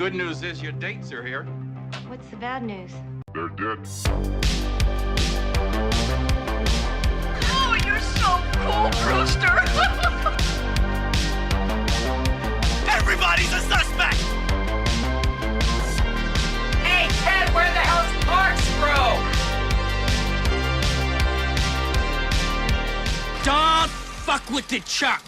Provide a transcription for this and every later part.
good news is your dates are here. What's the bad news? They're dead. Oh, you're so cool, Brewster. Everybody's a suspect. Hey, Ted, where the hell's Larkspur? Don't fuck with the Chuck.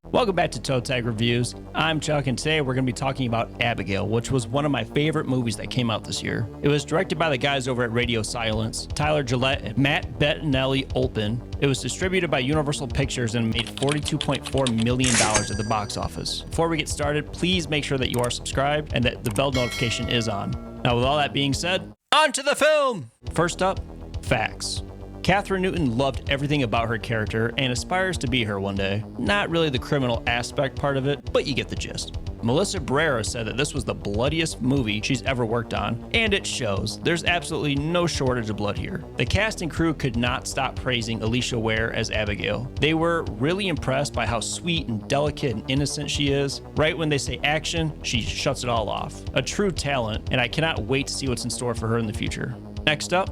Welcome back to Toe Tag Reviews. I'm Chuck, and today we're going to be talking about Abigail, which was one of my favorite movies that came out this year. It was directed by the guys over at Radio Silence, Tyler Gillette and Matt Bettinelli-Olpin. It was distributed by Universal Pictures and made $42.4 million at the box office. Before we get started, please make sure that you are subscribed and that the bell notification is on. Now, with all that being said, on to the film! First up, facts. Kathryn Newton loved everything about her character and aspires to be her one day. Not really the criminal aspect part of it, but you get the gist. Melissa Barrera said that this was the bloodiest movie she's ever worked on, and it shows. There's absolutely no shortage of blood here. The cast and crew could not stop praising Alicia Ware as Abigail. They were really impressed by how sweet and delicate and innocent she is. Right when they say action, she shuts it all off. A true talent, and I cannot wait to see what's in store for her in the future. Next up,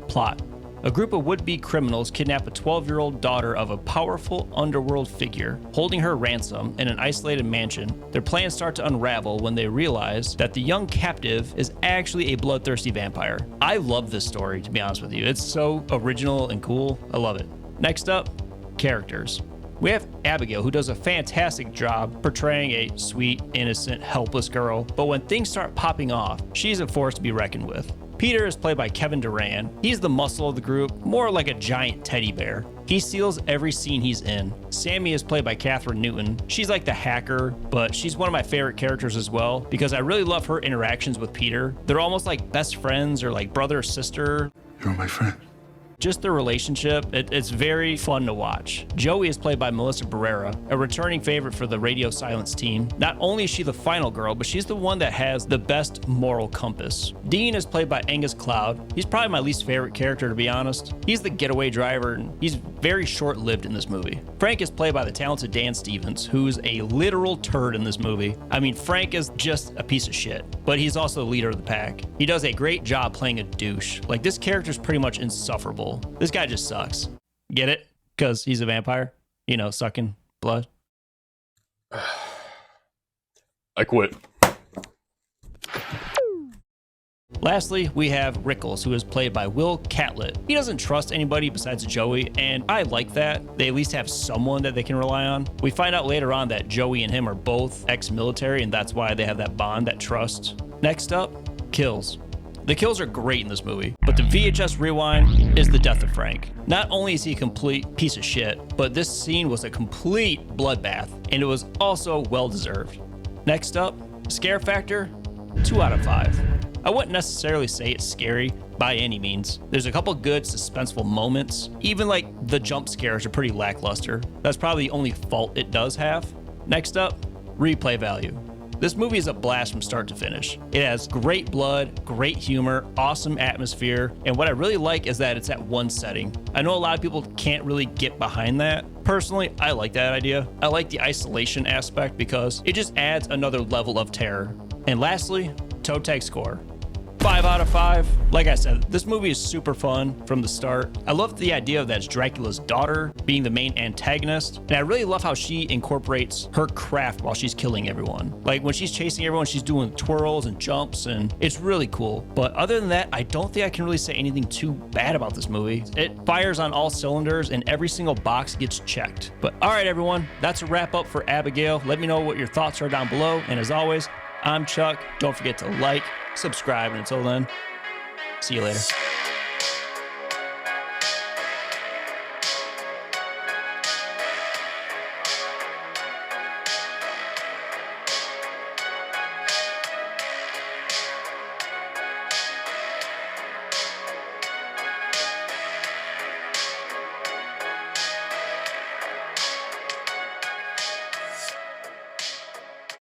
plot. A group of would-be criminals kidnap a 12-year-old daughter of a powerful underworld figure, holding her ransom in an isolated mansion. Their plans start to unravel when they realize that the young captive is actually a bloodthirsty vampire. I love this story, to be honest with you. It's so original and cool. I love it. Next up, characters. We have Abigail, who does a fantastic job portraying a sweet, innocent, helpless girl, but when things start popping off, she's a force to be reckoned with. Peter is played by Kevin Durant. He's the muscle of the group, more like a giant teddy bear. He steals every scene he's in. Sammy is played by Kathryn Newton. She's like the hacker, but she's one of my favorite characters as well because I really love her interactions with Peter. They're almost like best friends or like brother or sister. You're my friend. Just their relationship, it's very fun to watch. Joey is played by Melissa Barrera, a returning favorite for the Radio Silence team. Not only is she the final girl, but she's the one that has the best moral compass. Dean is played by Angus Cloud. He's probably my least favorite character, to be honest. He's the getaway driver, and he's very short-lived in this movie. Frank is played by the talented Dan Stevens, who's a literal turd in this movie. I mean, Frank is just a piece of shit, but he's also the leader of the pack. He does a great job playing a douche. Like, this character's pretty much insufferable. This guy just sucks. Get it? Because he's a vampire? You know, sucking blood. I quit. Lastly, we have Rickles, who is played by Will Catlett. He doesn't trust anybody besides Joey, and I like that. They at least have someone that they can rely on. We find out later on that Joey and him are both ex-military, and that's why they have that bond, that trust. Next up, kills. The kills are great in this movie, but the VHS rewind is the death of Frank. Not only is he a complete piece of shit, but this scene was a complete bloodbath, and it was also well-deserved. Next up, scare factor, 2 out of 5. I wouldn't necessarily say it's scary by any means. There's a couple good suspenseful moments. Even like the jump scares are pretty lackluster. That's probably the only fault it does have. Next up, replay value. This movie is a blast from start to finish. It has great blood, great humor, awesome atmosphere, and what I really like is that it's at one setting. I know a lot of people can't really get behind that. Personally, I like that idea. I like the isolation aspect because it just adds another level of terror. And lastly, toe tag score. 5 out of 5. Like I said, this movie is super fun from the start. I love the idea that it's Dracula's daughter being the main antagonist. And I really love how she incorporates her craft while she's killing everyone. Like when she's chasing everyone, she's doing twirls and jumps, and it's really cool. But other than that, I don't think I can really say anything too bad about this movie. It fires on all cylinders and every single box gets checked. But all right, everyone, that's a wrap up for Abigail. Let me know what your thoughts are down below. And as always, I'm Chuck. Don't forget to like, subscribe, and until then, see you later.